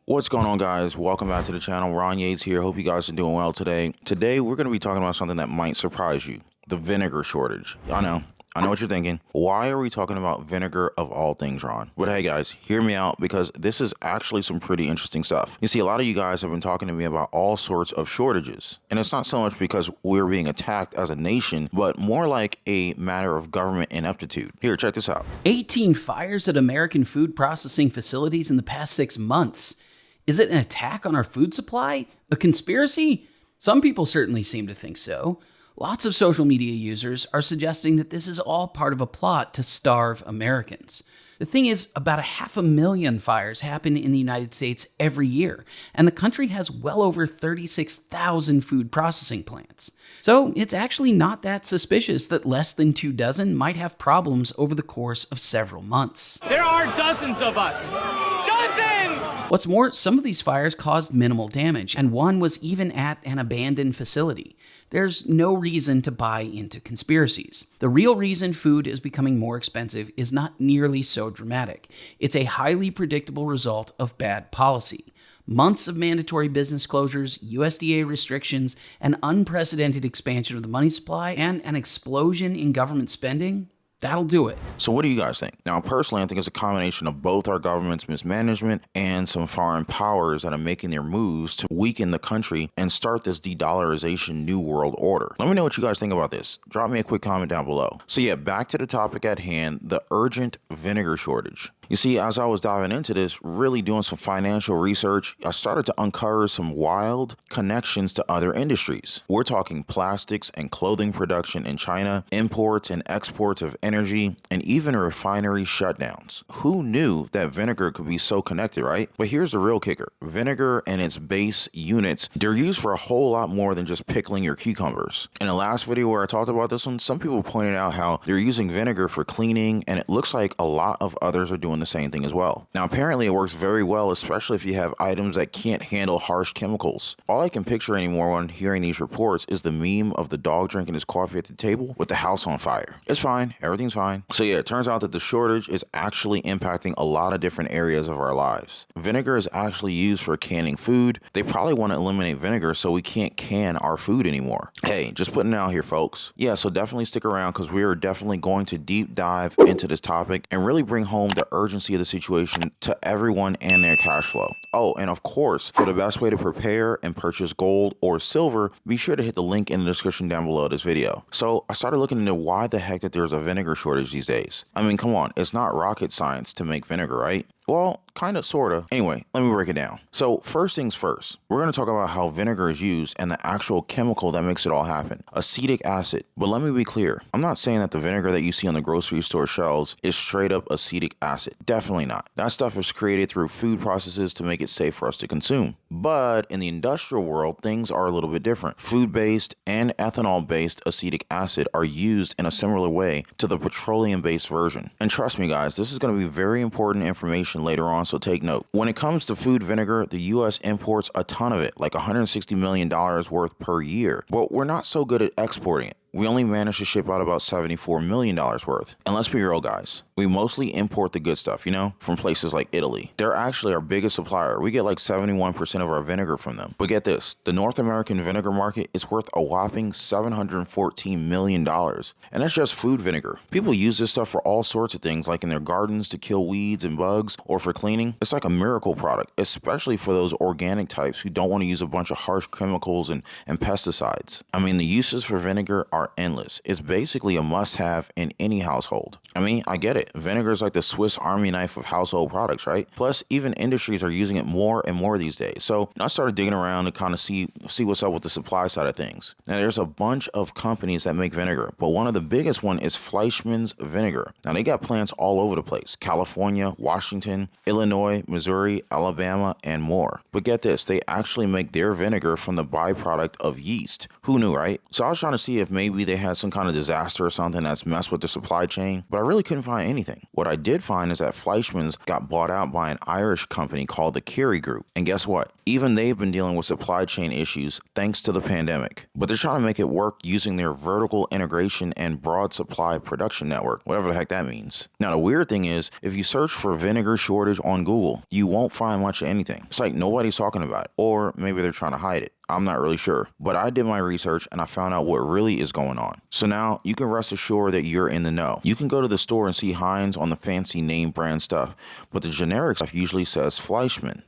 What's going on, guys? Welcome back to the channel. Ron Yates here. Hope you guys are doing well today. Today, we're going to be talking about something that might surprise you. The vinegar shortage. I know what you're thinking. Why are we talking about vinegar of all things, Ron? But hey, guys, hear me out because this is actually some pretty interesting stuff. You see, a lot of you guys have been talking to me about all sorts of shortages. And it's not so much because we're being attacked as a nation, but more like a matter of government ineptitude. Here, check this out. 18 fires at American food processing facilities in the past 6 months. Is it an attack on our food supply? A conspiracy? Some people certainly seem to think so. Lots of social media users are suggesting that this is all part of a plot to starve Americans. The thing is, about 500,000 fires happen in the United States every year, and the country has well over 36,000 food processing plants. So it's actually not that suspicious that less than 2 dozen might have problems over the course of several months. There are dozens of us. Dozens! What's more, some of these fires caused minimal damage, and one was even at an abandoned facility. There's no reason to buy into conspiracies. The real reason food is becoming more expensive is not nearly so dramatic. It's a highly predictable result of bad policy. Months of mandatory business closures, USDA restrictions, an unprecedented expansion of the money supply, and an explosion in government spending. That'll do it. So what do you guys think? Now, personally, I think it's a combination of both our government's mismanagement and some foreign powers that are making their moves to weaken the country and start this de-dollarization new world order. Let me know what you guys think about this. Drop me a quick comment down below. So yeah, back to the topic at hand, the urgent vinegar shortage. You see, as I was diving into this, really doing some financial research, I started to uncover some wild connections to other industries. We're talking plastics and clothing production in China, imports and exports of energy, and even refinery shutdowns. Who knew that vinegar could be so connected, right? But here's the real kicker. Vinegar and its base units, they're used for a whole lot more than just pickling your cucumbers. In the last video where I talked about this one, some people pointed out how they're using vinegar for cleaning, and it looks like a lot of others are doing the same thing as well. Now, apparently it works very well, especially if you have items that can't handle harsh chemicals. All I can picture anymore when hearing these reports is the meme of the dog drinking his coffee at the table with the house on fire. It's fine. Everything's fine. So yeah, it turns out that the shortage is actually impacting a lot of different areas of our lives. Vinegar is actually used for canning food. They probably want to eliminate vinegar so we can't can our food anymore. Hey, just putting it out here, folks. Yeah, so definitely stick around because we are definitely going to deep dive into this topic and really bring home the urgency of the situation to everyone and their cash flow. Oh, and of course, for the best way to prepare and purchase gold or silver, be sure to hit the link in the description down below this video. So I started looking into why the heck that there's a vinegar shortage these days. I mean, come on, it's not rocket science to make vinegar, right? Well, kind of, sort of. Anyway, let me break it down. So first things first, we're going to talk about how vinegar is used and the actual chemical that makes it all happen, acetic acid. But let me be clear. I'm not saying that the vinegar that you see on the grocery store shelves is straight up acetic acid. Definitely not. That stuff is created through food processes to make it safe for us to consume. But in the industrial world, things are a little bit different. Food-based and ethanol-based acetic acid are used in a similar way to the petroleum-based version. And trust me, guys, this is going to be very important information later on, so take note. When it comes to food vinegar, the US imports a ton of it, like $160 million worth per year, but we're not so good at exporting it. We only managed to ship out about $74 million worth. And let's be real, guys. We mostly import the good stuff, you know, from places like Italy. They're actually our biggest supplier. We get like 71% of our vinegar from them. But get this, the North American vinegar market is worth a whopping $714 million. And that's just food vinegar. People use this stuff for all sorts of things, like in their gardens to kill weeds and bugs or for cleaning. It's like a miracle product, especially for those organic types who don't want to use a bunch of harsh chemicals and pesticides. I mean, the uses for vinegar are endless. It's basically a must-have in any household. I mean, I get it. Vinegar is like the Swiss Army knife of household products, right? Plus, even industries are using it more and more these days. So I started digging around to kind of see what's up with the supply side of things. Now, there's a bunch of companies that make vinegar, but one of the biggest one is Fleischmann's Vinegar. Now, they got plants all over the place. California, Washington, Illinois, Missouri, Alabama, and more. But get this, they actually make their vinegar from the byproduct of yeast. Who knew, right? So I was trying to see if maybe maybe they had some kind of disaster or something that's messed with the supply chain, but I really couldn't find anything. What I did find is that Fleischmann's got bought out by an Irish company called the Kerry Group. And guess what? Even they've been dealing with supply chain issues thanks to the pandemic. But they're trying to make it work using their vertical integration and broad supply production network, whatever the heck that means. Now, the weird thing is, if you search for vinegar shortage on Google, you won't find much of anything. It's like nobody's talking about it, or maybe they're trying to hide it. I'm not really sure, but I did my research and I found out what really is going on. So now you can rest assured that you're in the know. You can go to the store and see Heinz on the fancy name brand stuff, but the generic stuff usually says Fleischmann.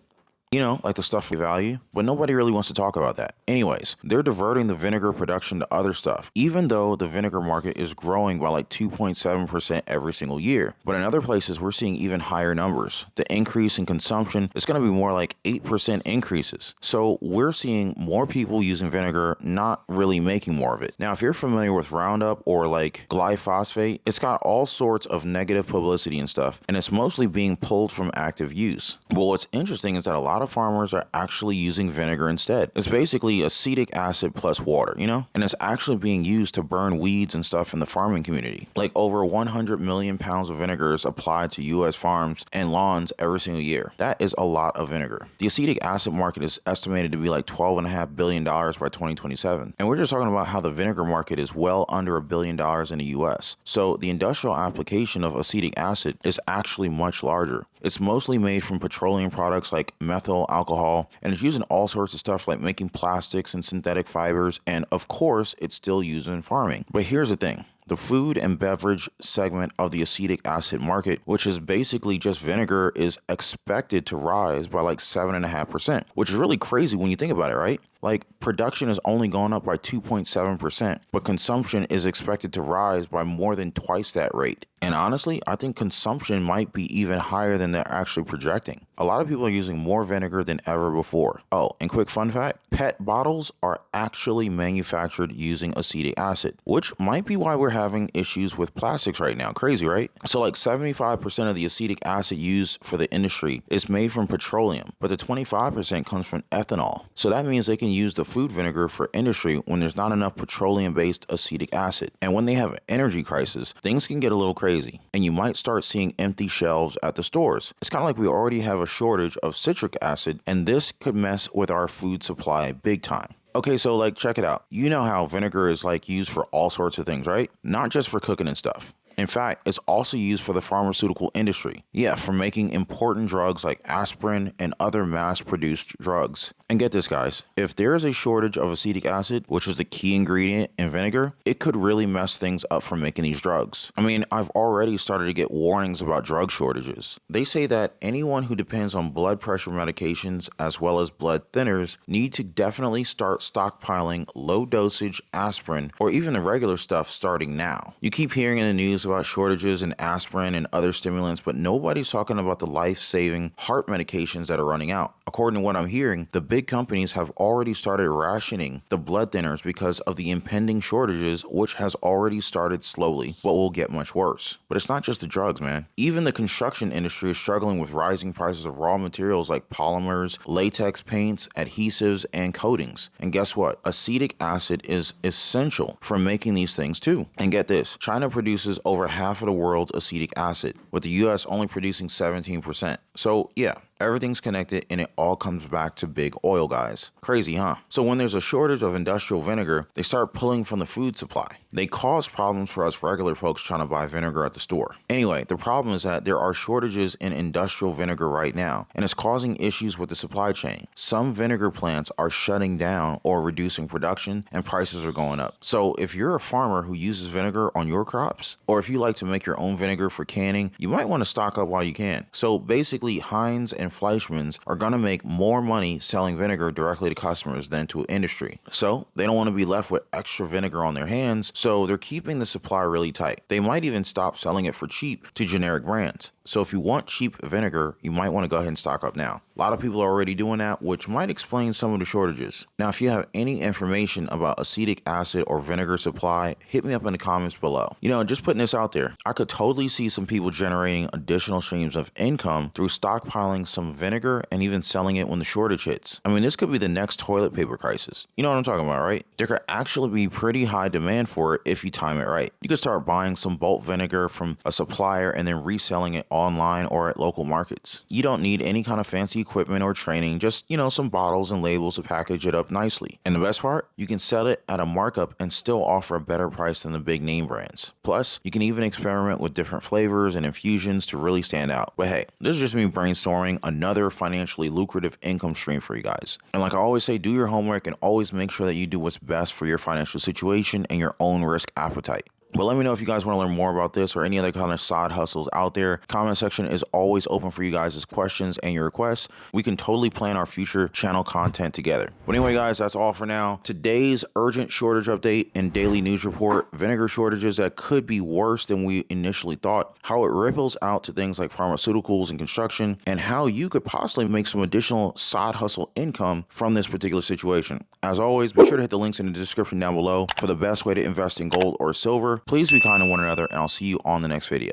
You know, like the stuff we value, but nobody really wants to talk about that. Anyways, they're diverting the vinegar production to other stuff, even though the vinegar market is growing by like 2.7% every single year. But in other places, we're seeing even higher numbers. The increase in consumption is going to be more like 8% increases. So we're seeing more people using vinegar, not really making more of it. Now, if you're familiar with Roundup or like glyphosate, it's got all sorts of negative publicity and stuff, and it's mostly being pulled from active use. But what's interesting is that a lot of farmers are actually using vinegar instead. It's basically acetic acid plus water, you know? And it's actually being used to burn weeds and stuff in the farming community. Like over 100 million pounds of vinegar is applied to U.S. farms and lawns every single year. That is a lot of vinegar. The acetic acid market is estimated to be like $12.5 billion by 2027. And we're just talking about how the vinegar market is well under $1 billion in the U.S. So the industrial application of acetic acid is actually much larger. It's mostly made from petroleum products like methyl alcohol, and it's used in all sorts of stuff like making plastics and synthetic fibers, and of course, it's still used in farming. But here's the thing. The food and beverage segment of the acetic acid market, which is basically just vinegar, is expected to rise by like 7.5%, which is really crazy when you think about it, right? Like, production is only going up by 2.7%, but consumption is expected to rise by more than twice that rate. And honestly, I think consumption might be even higher than they're actually projecting. A lot of people are using more vinegar than ever before. Oh, and quick fun fact, PET bottles are actually manufactured using acetic acid, which might be why we're having issues with plastics right now. Crazy, right? So like 75% of the acetic acid used for the industry is made from petroleum, but the 25% comes from ethanol. So that means they can use the food vinegar for industry when there's not enough petroleum-based acetic acid. And when they have an energy crisis, things can get a little crazy, and you might start seeing empty shelves at the stores. It's kind of like we already have a shortage of citric acid, and this could mess with our food supply big time. Okay, so like check it out. You know how vinegar is like used for all sorts of things, right? Not just for cooking and stuff. In fact, it's also used for the pharmaceutical industry. Yeah, for making important drugs like aspirin and other mass-produced drugs. And get this, guys, if there is a shortage of acetic acid, which is the key ingredient in vinegar, it could really mess things up for making these drugs. I mean, I've already started to get warnings about drug shortages. They say that anyone who depends on blood pressure medications as well as blood thinners need to definitely start stockpiling low-dosage aspirin or even the regular stuff starting now. You keep hearing in the news about shortages in aspirin and other stimulants, but nobody's talking about the life-saving heart medications that are running out. According to what I'm hearing, the big companies have already started rationing the blood thinners because of the impending shortages, which has already started slowly, but will get much worse. But it's not just the drugs, man. Even the construction industry is struggling with rising prices of raw materials like polymers, latex paints, adhesives, and coatings. And guess what? Acetic acid is essential for making these things too. And get this, China produces over half of the world's acetic acid, with the US only producing 17%. So yeah, everything's connected and it all comes back to big oil, guys. Crazy, huh? So when there's a shortage of industrial vinegar, they start pulling from the food supply. They cause problems for us regular folks trying to buy vinegar at the store. Anyway, the problem is that there are shortages in industrial vinegar right now, and it's causing issues with the supply chain. Some vinegar plants are shutting down or reducing production, and prices are going up. So if you're a farmer who uses vinegar on your crops, or if you like to make your own vinegar for canning, you might want to stock up while you can. So basically, Heinz and Fleischmann's are going to make more money selling vinegar directly to customers than to industry. So they don't want to be left with extra vinegar on their hands, so they're keeping the supply really tight. They might even stop selling it for cheap to generic brands. So if you want cheap vinegar, you might want to go ahead and stock up now. A lot of people are already doing that, which might explain some of the shortages. Now, if you have any information about acetic acid or vinegar supply, hit me up in the comments below. Just putting this out there, I could totally see some people generating additional streams of income through stockpiling some vinegar and even selling it when the shortage hits. I mean, this could be the next toilet paper crisis. You know what I'm talking about, right? There could actually be pretty high demand for it if you time it right. You could start buying some bulk vinegar from a supplier and then reselling it online or at local markets. You don't need any kind of fancy equipment or training, just, some bottles and labels to package it up nicely. And the best part, you can sell it at a markup and still offer a better price than the big name brands. Plus, you can even experiment with different flavors and infusions to really stand out. But hey, this is just me brainstorming another financially lucrative income stream for you guys. And like I always say, do your homework and always make sure that you do what's best for your financial situation and your own risk appetite. But let me know if you guys want to learn more about this or any other kind of side hustles out there. Comment section is always open for you guys' questions and your requests. We can totally plan our future channel content together. But anyway, guys, that's all for now. Today's urgent shortage update and daily news report: vinegar shortages that could be worse than we initially thought, how it ripples out to things like pharmaceuticals and construction, and how you could possibly make some additional side hustle income from this particular situation. As always, be sure to hit the links in the description down below for the best way to invest in gold or silver. Please be kind to one another, and I'll see you on the next video.